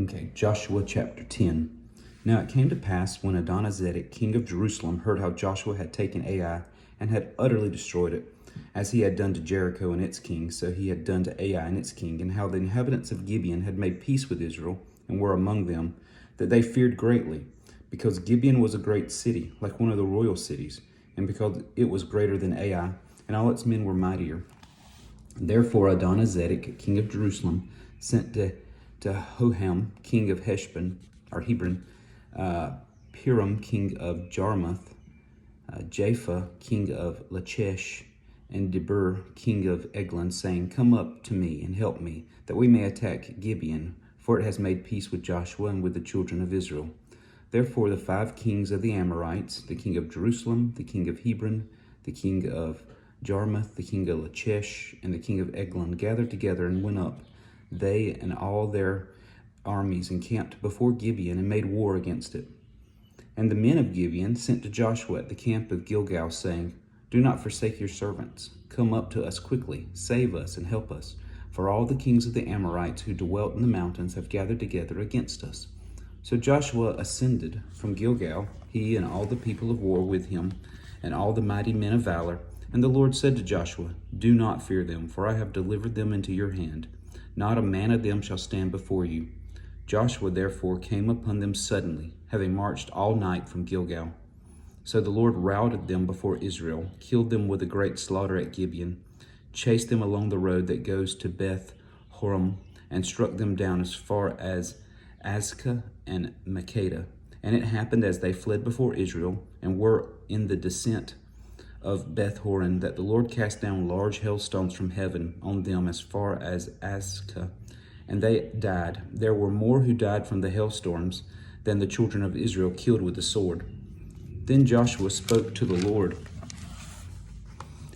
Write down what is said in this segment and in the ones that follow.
Okay, Joshua chapter 10. Now it came to pass when Adonizedek, king of Jerusalem, heard how Joshua had taken Ai and had utterly destroyed it, as he had done to Jericho and its king, so he had done to Ai and its king, and how the inhabitants of Gibeon had made peace with Israel and were among them, that they feared greatly, because Gibeon was a great city, like one of the royal cities, and because it was greater than Ai, and all its men were mightier. Therefore Adonizedek, king of Jerusalem, sent to Hoham, king of Hebron, Piram, king of Jarmuth, Japha, king of Lachish, and Debir, king of Eglon, saying, Come up to me and help me, that we may attack Gibeon, for it has made peace with Joshua and with the children of Israel. Therefore the 5 kings of the Amorites, the king of Jerusalem, the king of Hebron, the king of Jarmuth, the king of Lachish, and the king of Eglon, gathered together and went up, they and all their armies encamped before Gibeon and made war against it. And the men of Gibeon sent to Joshua at the camp of Gilgal, saying, Do not forsake your servants. Come up to us quickly, save us and help us. For all the kings of the Amorites who dwelt in the mountains have gathered together against us. So Joshua ascended from Gilgal, he and all the people of war with him, and all the mighty men of valor. And the Lord said to Joshua, Do not fear them, for I have delivered them into your hand. Not a man of them shall stand before you. Joshua therefore came upon them suddenly, having marched all night from Gilgal. So the Lord routed them before Israel, killed them with a great slaughter at Gibeon, chased them along the road that goes to Beth Horon, and struck them down as far as Azekah and Makkedah. And it happened as they fled before Israel and were in the descent of Beth Horon, that the Lord cast down large hailstones from heaven on them as far as Azekah, and they died. There were more who died from the hailstorms than the children of Israel killed with the sword. Then Joshua spoke to the Lord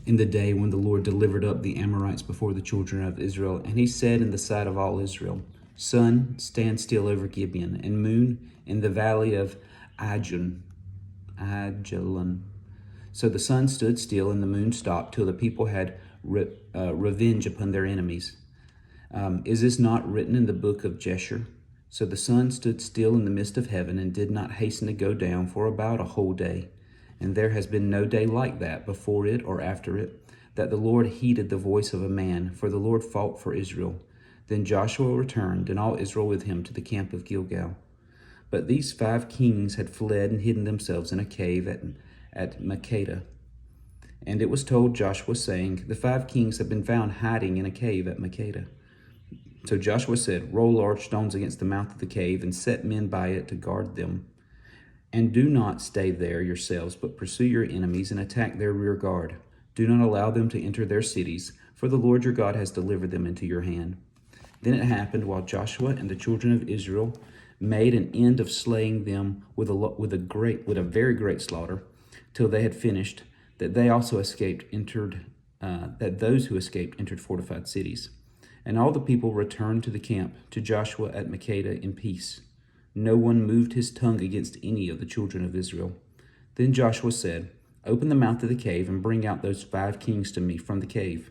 in the day when the Lord delivered up the Amorites before the children of Israel, and he said in the sight of all Israel, Sun, stand still over Gibeon, and moon in the valley of Ajalon. So the sun stood still and the moon stopped till the people had revenge upon their enemies. Is this not written in the book of Jeshur? So the sun stood still in the midst of heaven and did not hasten to go down for about a whole day. And there has been no day like that, before it or after it, that the Lord heeded the voice of a man, for the Lord fought for Israel. Then Joshua returned, and all Israel with him, to the camp of Gilgal. But these 5 kings had fled and hidden themselves in a cave at Makkedah. And it was told Joshua, saying, The 5 kings have been found hiding in a cave at Makkedah. So Joshua said, Roll large stones against the mouth of the cave, and set men by it to guard them. And do not stay there yourselves, but pursue your enemies and attack their rear guard. Do not allow them to enter their cities, for the Lord your God has delivered them into your hand. Then it happened, while Joshua and the children of Israel made an end of slaying them with a very great slaughter, till they had finished, that those who escaped entered fortified cities. And all the people returned to the camp to Joshua at Makkedah in peace. No one moved his tongue against any of the children of Israel. Then Joshua said, Open the mouth of the cave and bring out those 5 kings to me from the cave.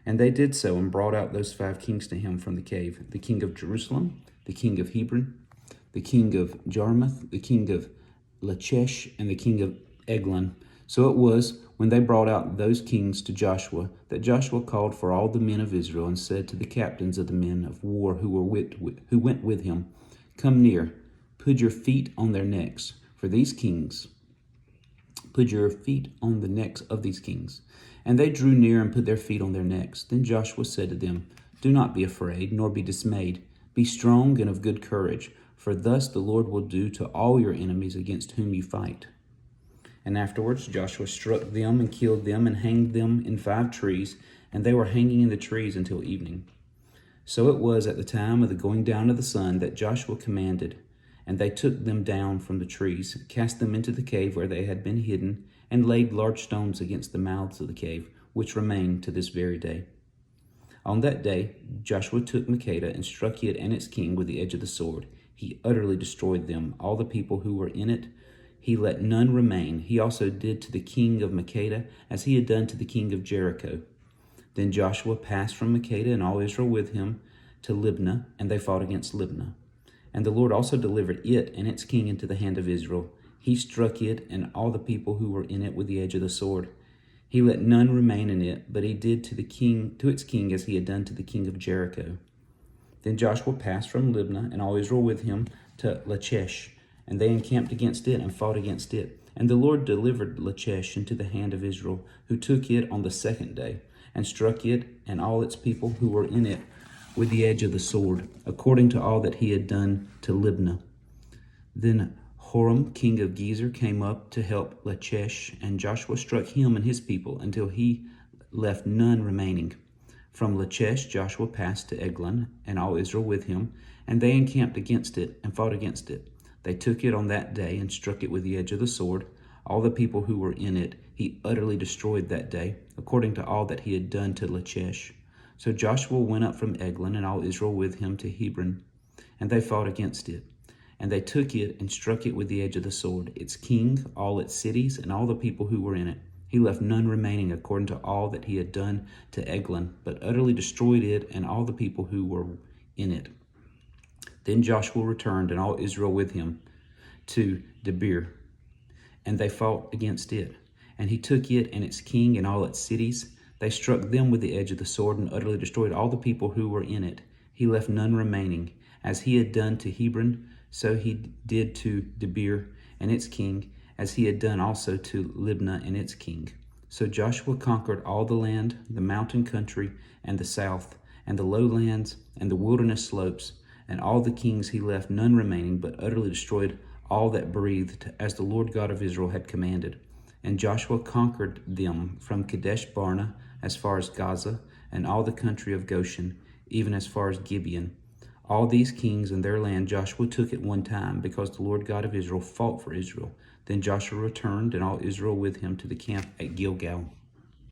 And they did so and brought out those 5 kings to him from the cave, the king of Jerusalem, the king of Hebron, the king of Jarmuth, the king of Lachish, and the king of Eglon. So it was, when they brought out those kings to Joshua, that Joshua called for all the men of Israel and said to the captains of the men of war who went with him, Come near, put your feet on their necks, for these kings. Put your feet on the necks of these kings. And they drew near and put their feet on their necks. Then Joshua said to them, Do not be afraid, nor be dismayed. Be strong and of good courage, for thus the Lord will do to all your enemies against whom you fight. And afterwards Joshua struck them and killed them and hanged them in 5 trees, and they were hanging in the trees until evening. So it was at the time of the going down of the sun that Joshua commanded, and they took them down from the trees, cast them into the cave where they had been hidden, and laid large stones against the mouths of the cave, which remain to this very day. On that day Joshua took Makkedah and struck it and its king with the edge of the sword. He utterly destroyed them, all the people who were in it. He let none remain. He also did to the king of Makkedah as he had done to the king of Jericho. Then Joshua passed from Makkedah and all Israel with him to Libnah, and they fought against Libnah. And the Lord also delivered it and its king into the hand of Israel. He struck it and all the people who were in it with the edge of the sword. He let none remain in it, but he did to its king as he had done to the king of Jericho. Then Joshua passed from Libnah, and all Israel with him, to Lachish, and they encamped against it and fought against it. And the Lord delivered Lachish into the hand of Israel, who took it on the second day, and struck it and all its people who were in it with the edge of the sword, according to all that he had done to Libnah. Then Horam, king of Gezer, came up to help Lachish, and Joshua struck him and his people until he left none remaining. From Lachish Joshua passed to Eglon, and all Israel with him, and they encamped against it and fought against it. They took it on that day and struck it with the edge of the sword. All the people who were in it he utterly destroyed that day, according to all that he had done to Lachish. So Joshua went up from Eglon, and all Israel with him, to Hebron, and they fought against it. And they took it and struck it with the edge of the sword, its king, all its cities, and all the people who were in it. He left none remaining according to all that he had done to Eglon, but utterly destroyed it and all the people who were in it. Then Joshua returned, and all Israel with him, to Debir, and they fought against it. And he took it and its king and all its cities. They struck them with the edge of the sword and utterly destroyed all the people who were in it. He left none remaining. As he had done to Hebron, so he did to Debir and its king, as he had done also to Libnah and its king. So Joshua conquered all the land, the mountain country, and the south, and the lowlands, and the wilderness slopes, and all the kings he left none remaining, but utterly destroyed all that breathed, as the Lord God of Israel had commanded. And Joshua conquered them from Kadesh Barnea as far as Gaza, and all the country of Goshen, even as far as Gibeon. All these kings and their land Joshua took at one time, because the Lord God of Israel fought for Israel. Then Joshua returned, and all Israel with him, to the camp at Gilgal.